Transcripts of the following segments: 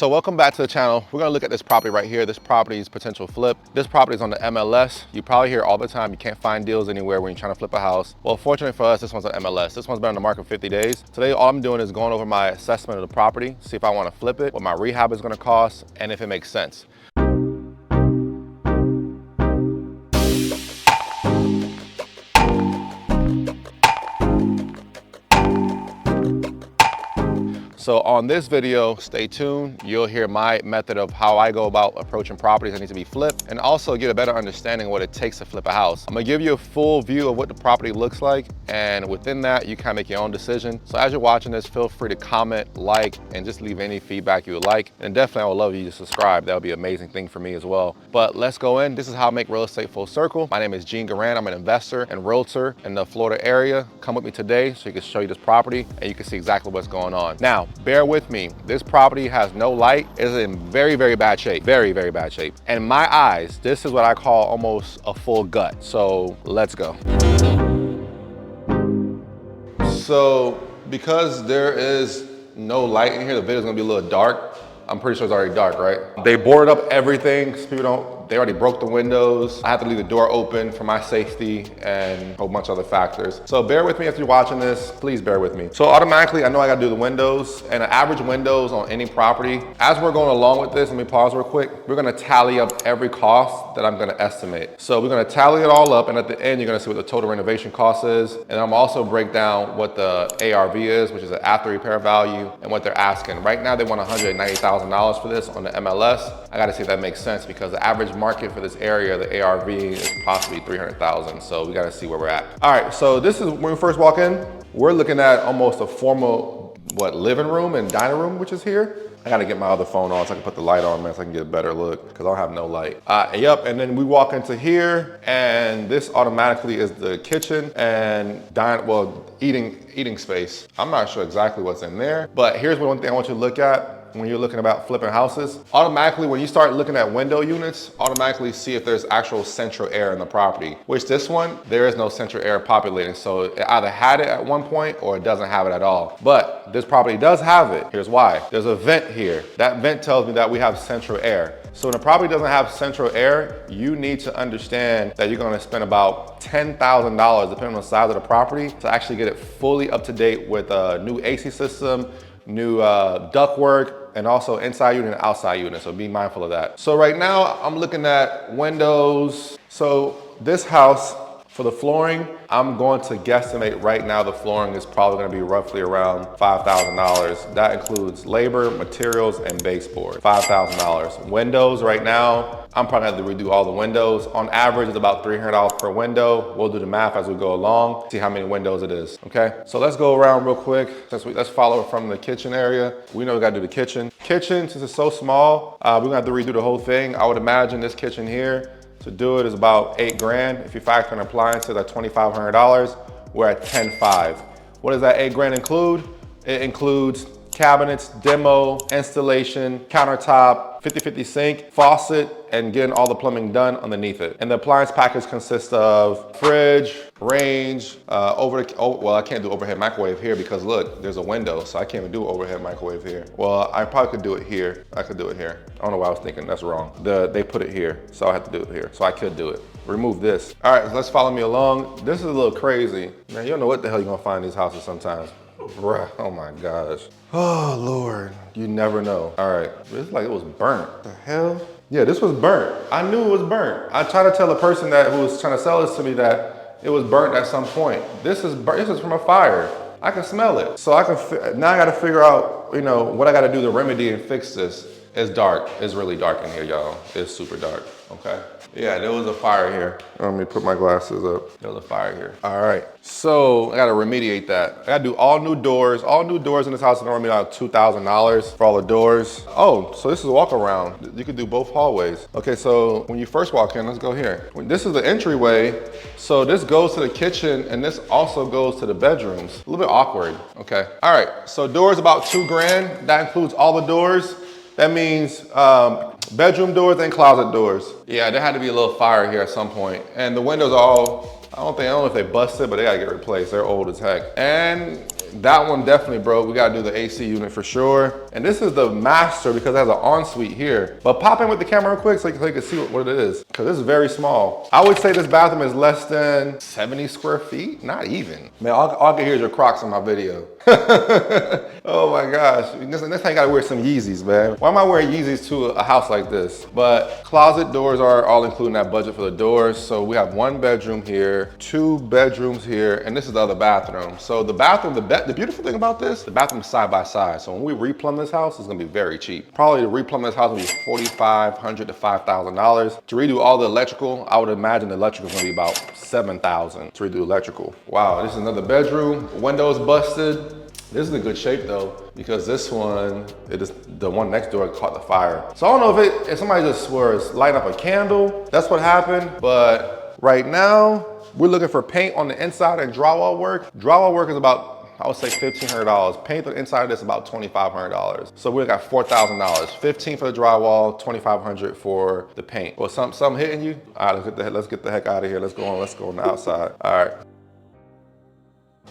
So welcome back to the channel. We're gonna look at this property right here. This property's potential flip. This property is on the MLS. You probably hear all the time, you can't find deals anywhere when you're trying to flip a house. Well, fortunately for us, this one's on MLS. This one's been on the market for 50 days. Today, all I'm doing is going over my assessment of the property, see if I wanna flip it, what my rehab is gonna cost, and if it makes sense. So on this video, stay tuned. You'll hear my method of how I go about approaching properties that need to be flipped, and also get a better understanding of what it takes to flip a house. I'm gonna give you a full view of what the property looks like, and within that, you kind of make your own decision. So as you're watching this, feel free to comment, like, and just leave any feedback you would like. And definitely, I would love you to subscribe. That would be an amazing thing for me as well. But let's go in. This is how I make real estate full circle. My name is Gene Garan. I'm an investor and realtor in the Florida area. Come with me today so you can show you this property and you can see exactly what's going on. Now, bear with me. This property has no light. It's in very, very bad shape. Very, very bad shape. And in my eyes, this is what I call almost a full gut. So let's go. So because there is no light in here, the video is gonna be a little dark. I'm pretty sure it's already dark, right? They boarded up everything. They already broke the windows. I have to leave the door open for my safety and a whole bunch of other factors. So bear with me if you're watching this, please bear with me. So automatically, I know I gotta do the windows, and the average windows on any property. As we're going along with this, let me pause real quick. We're gonna tally up every cost that I'm gonna estimate. So we're gonna tally it all up, and at the end, you're gonna see what the total renovation cost is. And I'm also break down what the ARV is, which is an after repair value, and what they're asking. Right now, they want $190,000 for this on the MLS. I gotta see if that makes sense, because the average market for this area, the ARV is possibly 300,000. So we gotta see where we're at. All right, so this is when we first walk in, we're looking at almost a formal, living room and dining room, which is here. I gotta get my other phone on so I can put the light on, man, so I can get a better look, because I don't have no light. Yep, and then we walk into here, and this automatically is the kitchen and eating space. I'm not sure exactly what's in there, but here's one thing I want you to look at. When you're looking about flipping houses, automatically when you start looking at window units, automatically see if there's actual central air in the property, which this one, there is no central air populating. So it either had it at one point or it doesn't have it at all. But this property does have it. Here's why. There's a vent here. That vent tells me that we have central air. So when a property doesn't have central air, you need to understand that you're gonna spend about $10,000, depending on the size of the property, to actually get it fully up to date with a new AC system, new ductwork, and also inside unit and outside unit, so be mindful of that. So right now, I'm looking at windows. So this house, for the flooring, I'm going to guesstimate right now the flooring is probably gonna be roughly around $5,000. That includes labor, materials, and baseboard, $5,000. Windows right now, I'm probably gonna have to redo all the windows. On average, it's about $300 per window. We'll do the math as we go along, see how many windows it is, okay? So let's go around real quick. Let's follow from the kitchen area. We know we gotta do the kitchen. Kitchen, since it's so small, we're gonna have to redo the whole thing. I would imagine this kitchen here, to do it is about $8 grand. If you factor in appliances at $2,500, we're at 10.5. What does that $8 grand include? It includes cabinets, demo, installation, countertop, 50/50 sink, faucet, and getting all the plumbing done underneath it. And the appliance package consists of fridge, range, I can't do overhead microwave here because look, there's a window, so I can't even do overhead microwave here. Well, I probably could do it here. I could do it here. I don't know why I was thinking, that's wrong. They put it here, so I have to do it here. So I could do it. Remove this. All right, let's follow me along. This is a little crazy. Man, you don't know what the hell you're gonna find in these houses sometimes. Bruh, oh my gosh. Oh Lord, you never know. All right, it's like it was burnt. What the hell? Yeah, this was burnt. I knew it was burnt. I tried to tell the person who was trying to sell this to me that it was burnt at some point. This is burnt. This is from a fire. I can smell it. So now I gotta figure out, what I gotta do to remedy and fix this. It's dark. It's really dark in here, y'all. It's super dark, okay? Yeah, there was a fire here. Let me put my glasses up. There was a fire here. All right, so I gotta remediate that. I gotta do all new doors. All new doors in this house are normally like $2,000 for all the doors. Oh, so this is a walk around. You could do both hallways. Okay, so when you first walk in, let's go here. This is the entryway. So this goes to the kitchen and this also goes to the bedrooms. A little bit awkward, okay. All right, so doors about $2 grand. That includes all the doors. That means bedroom doors and closet doors. Yeah, there had to be a little fire here at some point. And the windows are all, I don't know if they busted, but they gotta get replaced. They're old as heck. And That one definitely broke. We gotta do the AC unit for sure. And this is the master because it has an ensuite here. But pop in with the camera real quick so you can see what it is. Cause this is very small. I would say this bathroom is less than 70 square feet. Not even. Man, all I can hear is your Crocs in my video. Oh my gosh. This time you gotta wear some Yeezys, man. Why am I wearing Yeezys to a house like this? But closet doors are all included in that budget for the doors. So we have 1 bedroom here, 2 bedrooms here, and this is the other bathroom. So the bathroom, the beautiful thing about this, the bathroom is side by side. So when we replumb this house, it's gonna be very cheap. Probably to replumb this house will be $4,500 to $5,000. To redo all the electrical, I would imagine the electrical is gonna be about $7,000 to redo electrical. Wow, this is another bedroom. Windows busted. This is in good shape though, because this one, the one next door caught the fire. So I don't know if somebody just was lighting up a candle, that's what happened. But right now, we're looking for paint on the inside and drywall work. Drywall work is about, I would say $1,500. Paint the inside of this about $2,500. So we got $4,000. $1,500 for the drywall, $2,500 for the paint. Well, something hitting you? All right, let's get the heck out of here. Let's go on the outside. All right.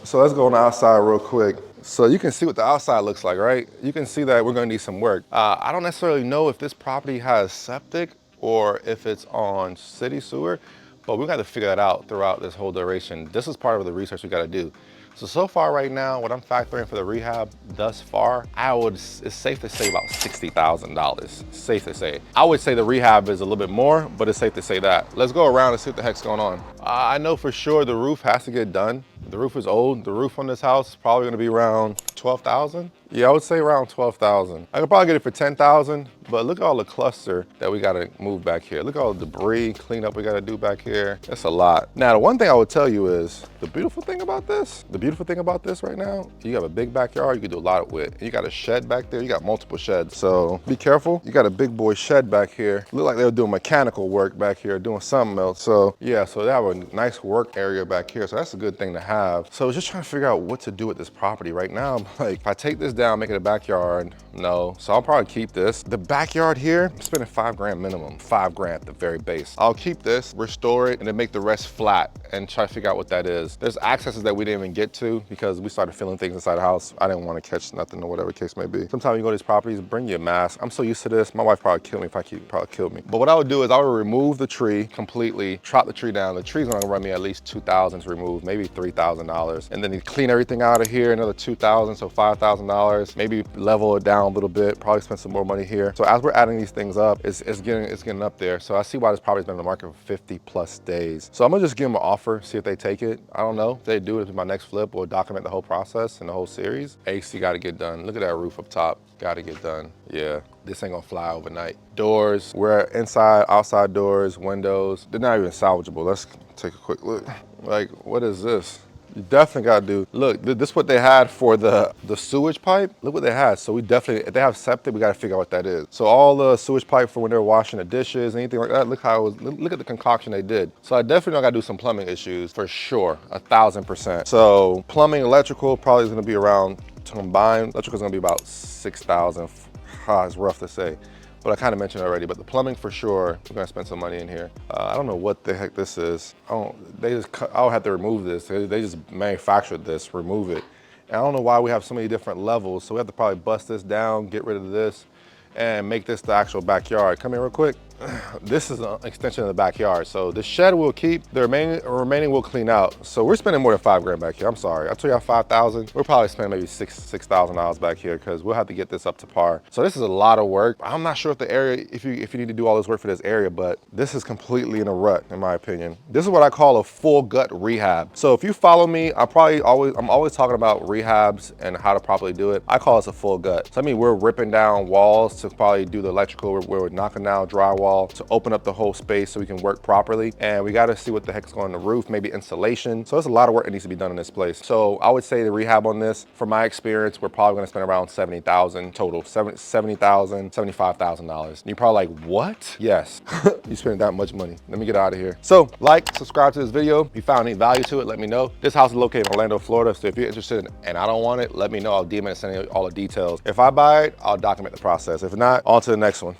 So let's go on the outside real quick. So you can see what the outside looks like, right? You can see that we're gonna need some work. I don't necessarily know if this property has septic or if it's on city sewer, but we gotta figure that out throughout this whole duration. This is part of the research we gotta do. So far right now, what I'm factoring for the rehab thus far, it's safe to say about $60,000, safe to say. I would say the rehab is a little bit more, but it's safe to say that. Let's go around and see what the heck's going on. I know for sure the roof has to get done. The roof is old. The roof on this house is probably gonna be around 12,000. Yeah, I would say around 12,000. I could probably get it for 10,000, but look at all the cluster that we gotta move back here. Look at all the debris, cleanup we gotta do back here. That's a lot. Now, the one thing I would tell you is, the beautiful thing about this right now, you have a big backyard you can do a lot with. You got a shed back there, you got multiple sheds. So be careful, you got a big boy shed back here. Look like they were doing mechanical work back here, doing something else. So yeah, so they have a nice work area back here. So that's a good thing to have. So I was just trying to figure out what to do with this property right now. I'm like, if I take this down, make it a backyard, no. So I'll probably keep this. The backyard here, I'm spending $5,000 minimum, $5,000 at the very base. I'll keep this, restore it, and then make the rest flat and try to figure out what that is. There's accesses that we didn't even get to because we started feeling things inside the house. I didn't want to catch nothing or whatever the case may be. Sometimes you go to these properties, bring your mask. I'm so used to this. My wife probably kill me if I keep, probably kill me. But what I would do is I would remove the tree completely, chop the tree down. The tree's gonna run me at least $2,000 to remove, maybe $3,000. And then you clean everything out of here, another $2,000, so $5,000. Maybe level it down a little bit, probably spend some more money here. So as we're adding these things up, it's getting up there. So I see why this property's been on the market for 50+ days. So I'm gonna just give them an offer, see if they take it. I don't know if they do it in my next flip. We'll document the whole process and the whole series. AC gotta get done. Look at that roof up top, gotta get done. Yeah, this ain't gonna fly overnight. Doors, we're inside, outside doors, windows. They're not even salvageable. Let's take a quick look. Like, what is this? You definitely gotta do, look, this is what they had for the sewage pipe. Look what they had. So we definitely, if they have septic, we gotta figure out what that is. So all the sewage pipe for when they're washing the dishes, anything like that, look how it was, look at the concoction they did. So I definitely know I gotta do some plumbing issues for sure, 1,000%. So plumbing, electrical probably is gonna be around, combined, electrical is gonna be about 6,000. It's rough to say. But I kind of mentioned already, but the plumbing for sure, we're gonna spend some money in here. I don't know what the heck this is. I'll have to remove this. They just manufactured this, remove it. And I don't know why we have so many different levels. So we have to probably bust this down, get rid of this, and make this the actual backyard. Come here real quick. This is an extension of the backyard. So the shed we'll keep, the remaining we'll clean out. So we're spending more than $5,000 back here. I'm sorry, I told y'all 5,000. We're probably spending maybe $6,000 back here because we'll have to get this up to par. So this is a lot of work. I'm not sure if the area, if you need to do all this work for this area, but this is completely in a rut, in my opinion. This is what I call a full gut rehab. So if you follow me, I'm always talking about rehabs and how to properly do it. I call this a full gut. So I mean, we're ripping down walls to probably do the electrical. We're knocking down drywall to open up the whole space so we can work properly. And we got to see what the heck's going on the roof, maybe insulation. So there's a lot of work that needs to be done in this place. So I would say the rehab on this, from my experience, we're probably going to spend around $70,000 total, $70,000, $75,000. You're probably like, what? Yes, you spent that much money. Let me get out of here. So like, subscribe to this video. If you found any value to it, let me know. This house is located in Orlando, Florida. So if you're interested and I don't want it, let me know. I'll DM it and send you all the details. If I buy it, I'll document the process. If not, on to the next one.